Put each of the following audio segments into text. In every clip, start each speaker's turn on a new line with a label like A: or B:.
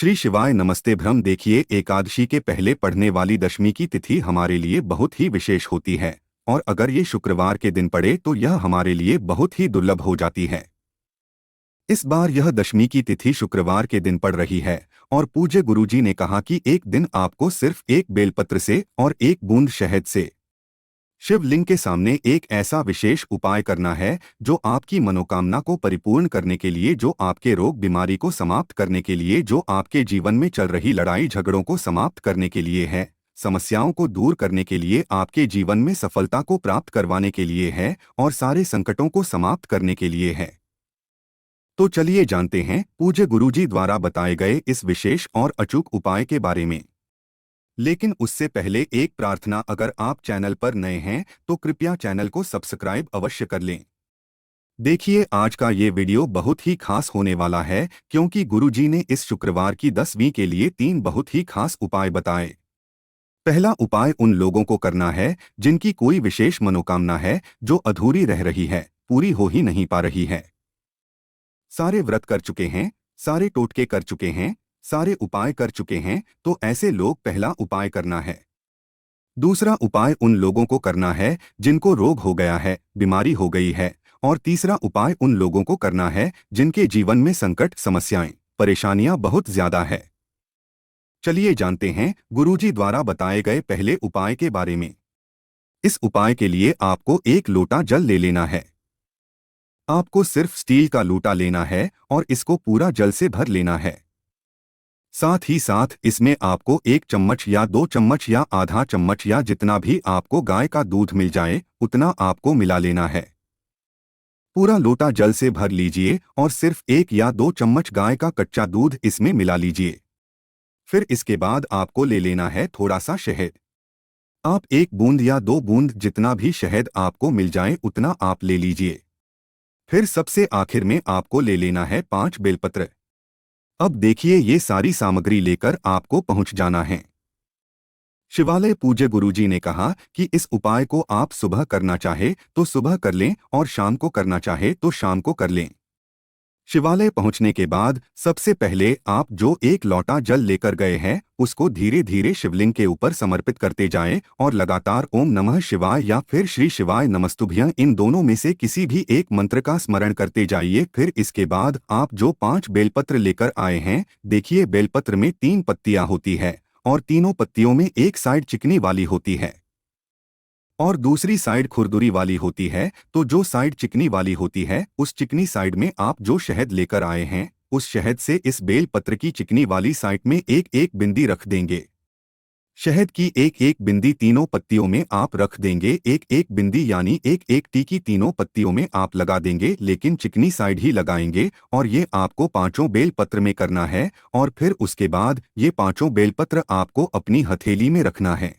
A: श्री शिवाय नमस्ते। भ्रम देखिए, एकादशी के पहले पढ़ने वाली दशमी की तिथि हमारे लिए बहुत ही विशेष होती है और अगर ये शुक्रवार के दिन पड़े तो यह हमारे लिए बहुत ही दुर्लभ हो जाती है। इस बार यह दशमी की तिथि शुक्रवार के दिन पड़ रही है और पूज्य गुरुजी ने कहा कि एक दिन आपको सिर्फ एक बेलपत्र से और एक बूंद शहद से शिवलिंग के सामने एक ऐसा विशेष उपाय करना है जो आपकी मनोकामना को परिपूर्ण करने के लिए, जो आपके रोग बीमारी को समाप्त करने के लिए, जो आपके जीवन में चल रही लड़ाई झगड़ों को समाप्त करने के लिए है, समस्याओं को दूर करने के लिए, आपके जीवन में सफलता को प्राप्त करवाने के लिए है और सारे संकटों को समाप्त करने के लिए है। तो चलिए जानते हैं पूज्य गुरुजी द्वारा बताए गए इस विशेष और अचूक उपाय के बारे में। लेकिन उससे पहले एक प्रार्थना, अगर आप चैनल पर नए हैं तो कृपया चैनल को सब्सक्राइब अवश्य कर लें। देखिए, आज का ये वीडियो बहुत ही खास होने वाला है क्योंकि गुरुजी ने इस शुक्रवार की दसवीं के लिए 3 बहुत ही खास उपाय बताए। पहला उपाय उन लोगों को करना है जिनकी कोई विशेष मनोकामना है जो अधूरी रह रही है, पूरी हो ही नहीं पा रही है। सारे व्रत कर चुके हैं, सारे टोटके कर चुके हैं, सारे उपाय कर चुके हैं, तो ऐसे लोग पहला उपाय करना है। दूसरा उपाय उन लोगों को करना है जिनको रोग हो गया है, बीमारी हो गई है। और तीसरा उपाय उन लोगों को करना है जिनके जीवन में संकट, समस्याएं, परेशानियां बहुत ज्यादा है। चलिए जानते हैं गुरुजी द्वारा बताए गए पहले उपाय के बारे में। इस उपाय के लिए आपको एक लोटा जल ले लेना है। आपको सिर्फ स्टील का लोटा लेना है और इसको पूरा जल से भर लेना है। साथ ही साथ इसमें आपको 1 चम्मच या 2 चम्मच या आधा चम्मच या जितना भी आपको गाय का दूध मिल जाए उतना आपको मिला लेना है। पूरा लोटा जल से भर लीजिए और सिर्फ 1 या 2 चम्मच गाय का कच्चा दूध इसमें मिला लीजिए। फिर इसके बाद आपको ले लेना है थोड़ा सा शहद। आप 1 बूंद या 2 बूंद जितना भी शहद आपको मिल जाए उतना आप ले लीजिए। फिर सबसे आखिर में आपको ले लेना है 5 बेलपत्र। अब देखिए, ये सारी सामग्री लेकर आपको पहुंच जाना है शिवालय। पूज्य गुरुजी ने कहा कि इस उपाय को आप सुबह करना चाहे तो सुबह कर लें और शाम को करना चाहे तो शाम को कर लें। शिवालय पहुंचने के बाद सबसे पहले आप जो एक लोटा जल लेकर गए हैं उसको धीरे धीरे शिवलिंग के ऊपर समर्पित करते जाएं और लगातार ओम नमः शिवाय या फिर श्री शिवाय नमस्तुभ्यं, इन दोनों में से किसी भी एक मंत्र का स्मरण करते जाइए। फिर इसके बाद आप जो 5 बेलपत्र लेकर आए हैं, देखिए बेलपत्र में 3 पत्तियां होती है और तीनों पत्तियों में एक साइड चिकनी वाली होती है और दूसरी साइड खुरदुरी वाली होती है। तो जो साइड चिकनी वाली होती है उस चिकनी साइड में आप जो शहद लेकर आए हैं उस शहद से इस बेल पत्र की चिकनी वाली साइड में एक एक बिंदी रख देंगे। शहद की एक एक बिंदी तीनों पत्तियों में आप रख देंगे, एक एक बिंदी यानी एक एक टीकी तीनों पत्तियों में आप लगा देंगे, लेकिन चिकनी साइड ही लगाएंगे। और ये आपको 5 बेल पत्र में करना है और फिर उसके बाद ये 5 बेलपत्र आपको अपनी हथेली में रखना है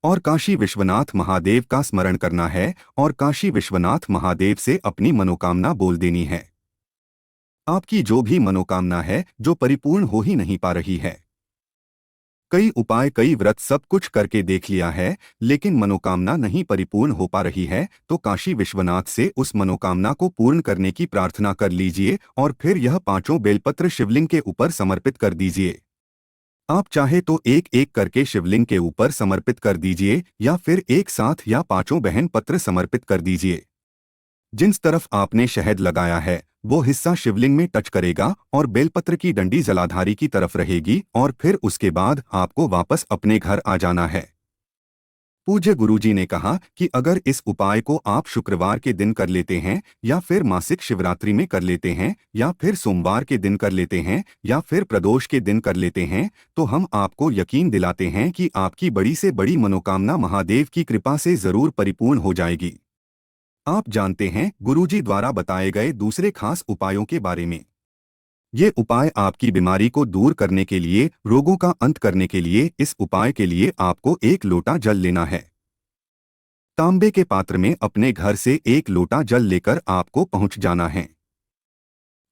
A: और काशी विश्वनाथ महादेव का स्मरण करना है और काशी विश्वनाथ महादेव से अपनी मनोकामना बोल देनी है। आपकी जो भी मनोकामना है जो परिपूर्ण हो ही नहीं पा रही है। कई उपाय, कई व्रत, सब कुछ करके देख लिया है लेकिन मनोकामना नहीं परिपूर्ण हो पा रही है, तो काशी विश्वनाथ से उस मनोकामना को पूर्ण करने की प्रार्थना कर लीजिए और फिर यह 5 बेलपत्र शिवलिंग के ऊपर समर्पित कर दीजिए। आप चाहे तो एक एक करके शिवलिंग के ऊपर समर्पित कर दीजिए या फिर एक साथ या 5 बहन पत्र समर्पित कर दीजिए। जिस तरफ आपने शहद लगाया है वो हिस्सा शिवलिंग में टच करेगा और बेलपत्र की डंडी जलाधारी की तरफ रहेगी और फिर उसके बाद आपको वापस अपने घर आ जाना है। पूज्य गुरुजी ने कहा कि अगर इस उपाय को आप शुक्रवार के दिन कर लेते हैं या फिर मासिक शिवरात्रि में कर लेते हैं या फिर सोमवार के दिन कर लेते हैं या फिर प्रदोष के दिन कर लेते हैं, तो हम आपको यकीन दिलाते हैं कि आपकी बड़ी से बड़ी मनोकामना महादेव की कृपा से जरूर परिपूर्ण हो जाएगी। आप जानते हैं गुरुजी द्वारा बताए गए दूसरे खास उपायों के बारे में। ये उपाय आपकी बीमारी को दूर करने के लिए, रोगों का अंत करने के लिए। इस उपाय के लिए आपको एक लोटा जल लेना है। तांबे के पात्र में अपने घर से एक लोटा जल लेकर आपको पहुंच जाना है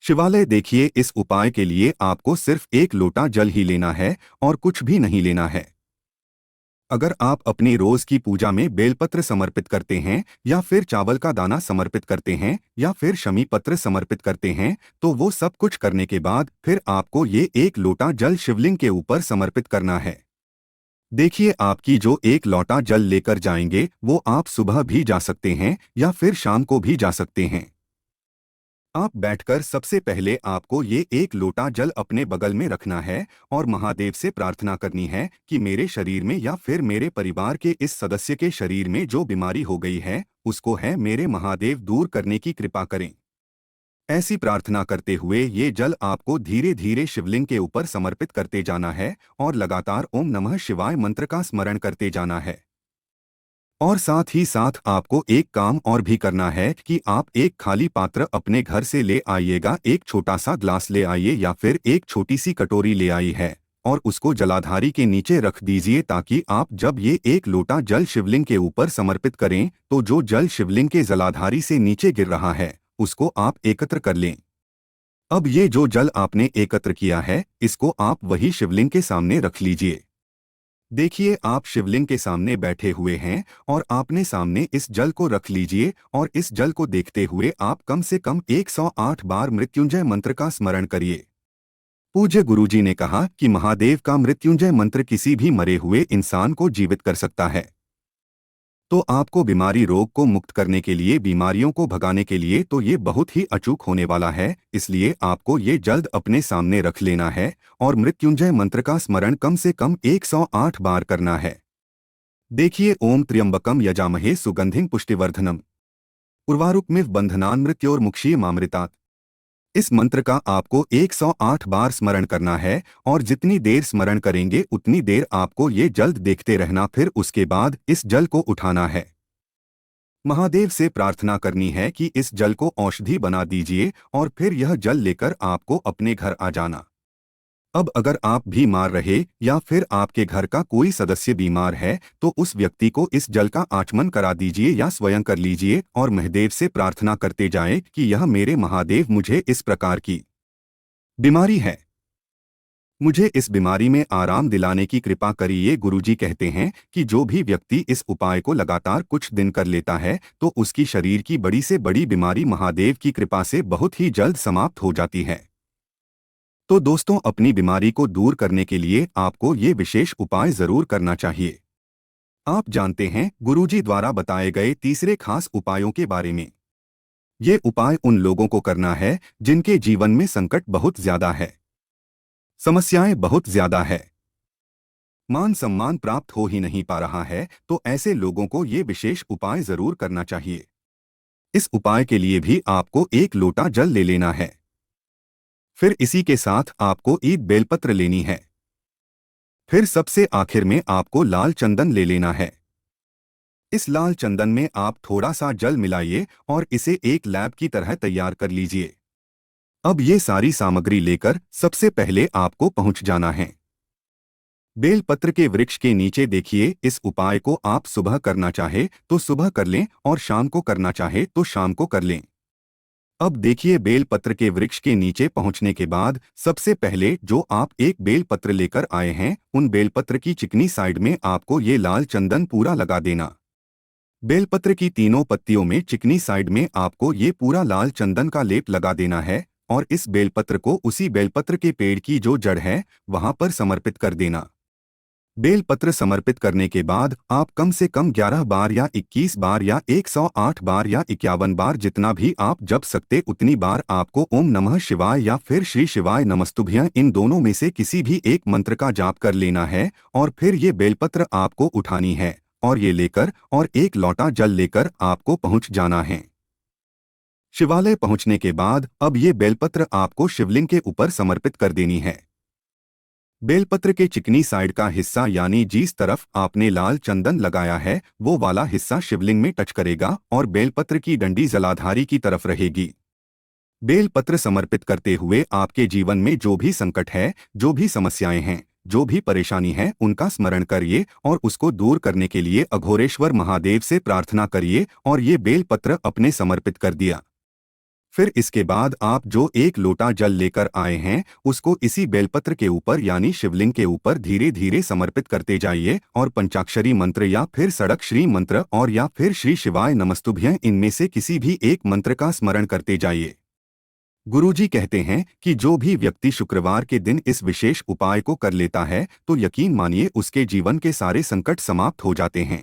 A: शिवालय। देखिए, इस उपाय के लिए आपको सिर्फ एक लोटा जल ही लेना है और कुछ भी नहीं लेना है। अगर आप अपनी रोज की पूजा में बेलपत्र समर्पित करते हैं या फिर चावल का दाना समर्पित करते हैं या फिर शमी पत्र समर्पित करते हैं, तो वो सब कुछ करने के बाद फिर आपको ये एक लोटा जल शिवलिंग के ऊपर समर्पित करना है। देखिए, आपकी जो एक लोटा जल लेकर जाएंगे वो आप सुबह भी जा सकते हैं या फिर शाम को भी जा सकते हैं। आप बैठकर सबसे पहले आपको ये एक लोटा जल अपने बगल में रखना है और महादेव से प्रार्थना करनी है कि मेरे शरीर में या फिर मेरे परिवार के इस सदस्य के शरीर में जो बीमारी हो गई है उसको है मेरे महादेव दूर करने की कृपा करें। ऐसी प्रार्थना करते हुए ये जल आपको धीरे धीरे शिवलिंग के ऊपर समर्पित करते जाना है और लगातार ओम नमः शिवाय मंत्र का स्मरण करते जाना है। और साथ ही साथ आपको एक काम और भी करना है कि आप एक खाली पात्र अपने घर से ले आइएगा, एक छोटा सा ग्लास ले आइए या फिर एक छोटी सी कटोरी ले आई है और उसको जलाधारी के नीचे रख दीजिए, ताकि आप जब ये एक लोटा जल शिवलिंग के ऊपर समर्पित करें तो जो जल शिवलिंग के जलाधारी से नीचे गिर रहा है उसको आप एकत्र कर लें। अब ये जो जल आपने एकत्र किया है इसको आप वही शिवलिंग के सामने रख लीजिए। देखिए, आप शिवलिंग के सामने बैठे हुए हैं और आपने सामने इस जल को रख लीजिए और इस जल को देखते हुए आप कम से कम 108 बार मृत्युंजय मंत्र का स्मरण करिए। पूज्य गुरुजी ने कहा कि महादेव का मृत्युंजय मंत्र किसी भी मरे हुए इंसान को जीवित कर सकता है। तो आपको बीमारी रोग को मुक्त करने के लिए, बीमारियों को भगाने के लिए तो ये बहुत ही अचूक होने वाला है, इसलिए आपको ये जल्द अपने सामने रख लेना है और मृत्युंजय मंत्र का स्मरण कम से कम 108 बार करना है। देखिए, ओम त्र्यंबकम यजामहे सुगंधिं पुष्टिवर्धनम उर्वारुकमिव बंधनान् मृत्योर्मुक्षीयमामृतात्। इस मंत्र का आपको 108 बार स्मरण करना है और जितनी देर स्मरण करेंगे उतनी देर आपको ये जल्द देखते रहना, फिर उसके बाद इस जल को उठाना है। महादेव से प्रार्थना करनी है कि इस जल को औषधि बना दीजिए और फिर यह जल लेकर आपको अपने घर आ जाना। अब अगर आप बीमार रहे या फिर आपके घर का कोई सदस्य बीमार है तो उस व्यक्ति को इस जल का आचमन करा दीजिए या स्वयं कर लीजिए और महादेव से प्रार्थना करते जाएं कि यह मेरे महादेव, मुझे इस प्रकार की बीमारी है, मुझे इस बीमारी में आराम दिलाने की कृपा करिए। गुरुजी कहते हैं कि जो भी व्यक्ति इस उपाय को लगातार कुछ दिन कर लेता है तो उसकी शरीर की बड़ी से बड़ी बीमारी महादेव की कृपा से बहुत ही जल्द समाप्त हो जाती है। तो दोस्तों, अपनी बीमारी को दूर करने के लिए आपको ये विशेष उपाय जरूर करना चाहिए। आप जानते हैं गुरुजी द्वारा बताए गए तीसरे खास उपायों के बारे में। ये उपाय उन लोगों को करना है जिनके जीवन में संकट बहुत ज्यादा है, समस्याएं बहुत ज्यादा है, मान सम्मान प्राप्त हो ही नहीं पा रहा है, तो ऐसे लोगों को ये विशेष उपाय जरूर करना चाहिए। इस उपाय के लिए भी आपको एक लोटा जल ले लेना है। फिर इसी के साथ आपको एक बेलपत्र लेनी है। फिर सबसे आखिर में आपको लाल चंदन ले लेना है। इस लाल चंदन में आप थोड़ा सा जल मिलाइए और इसे एक लैब की तरह तैयार कर लीजिए। अब ये सारी सामग्री लेकर सबसे पहले आपको पहुंच जाना है बेलपत्र के वृक्ष के नीचे। देखिए, इस उपाय को आप सुबह करना चाहे तो सुबह कर लें और शाम को करना चाहे तो शाम को कर लें। अब देखिए, बेलपत्र के वृक्ष के नीचे पहुंचने के बाद सबसे पहले जो आप एक बेलपत्र लेकर आए हैं उन बेलपत्र की चिकनी साइड में आपको ये लाल चंदन पूरा लगा देना। बेलपत्र की तीनों पत्तियों में चिकनी साइड में आपको ये पूरा लाल चंदन का लेप लगा देना है और इस बेलपत्र को उसी बेलपत्र के पेड़ की जो जड़ है वहां पर समर्पित कर देना। बेलपत्र समर्पित करने के बाद आप कम से कम 11 बार या 21 बार या 108 बार या 51 बार, जितना भी आप जप सकते उतनी बार आपको ओम नमः शिवाय या फिर श्री शिवाय नमस्तुभ्यं, इन दोनों में से किसी भी एक मंत्र का जाप कर लेना है और फिर ये बेलपत्र आपको उठानी है और ये लेकर और एक लोटा जल लेकर आपको पहुंच जाना है। शिवालय पहुंचने के बाद अब ये बेलपत्र आपको शिवलिंग के ऊपर समर्पित कर देनी है। बेलपत्र के चिकनी साइड का हिस्सा यानी जिस तरफ आपने लाल चंदन लगाया है वो वाला हिस्सा शिवलिंग में टच करेगा और बेलपत्र की डंडी जलाधारी की तरफ रहेगी। बेलपत्र समर्पित करते हुए आपके जीवन में जो भी संकट है, जो भी समस्याएं हैं, जो भी परेशानी है, उनका स्मरण करिए और उसको दूर करने के लिए अघोरेश्वर महादेव से प्रार्थना करिए और ये बेलपत्र अपने समर्पित कर दिया। फिर इसके बाद आप जो एक लोटा जल लेकर आए हैं उसको इसी बेलपत्र के ऊपर यानी शिवलिंग के ऊपर धीरे धीरे समर्पित करते जाइए और पंचाक्षरी मंत्र या फिर षडक श्री मंत्र और या फिर श्री शिवाय नमस्तुभ्यं इनमें से किसी भी एक मंत्र का स्मरण करते जाइए। गुरुजी कहते हैं कि जो भी व्यक्ति शुक्रवार के दिन इस विशेष उपाय को कर लेता है तो यकीन मानिए उसके जीवन के सारे संकट समाप्त हो जाते हैं,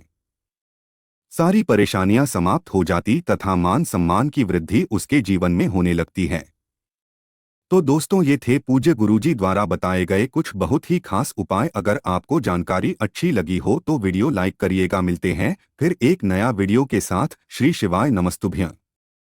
A: सारी परेशानियां समाप्त हो जाती तथा मान सम्मान की वृद्धि उसके जीवन में होने लगती है। तो दोस्तों ये थे पूज्य गुरुजी द्वारा बताए गए कुछ बहुत ही खास उपाय। अगर आपको जानकारी अच्छी लगी हो तो वीडियो लाइक करिएगा। मिलते हैं फिर एक नया वीडियो के साथ। श्री शिवाय नमस्तुभ्यं।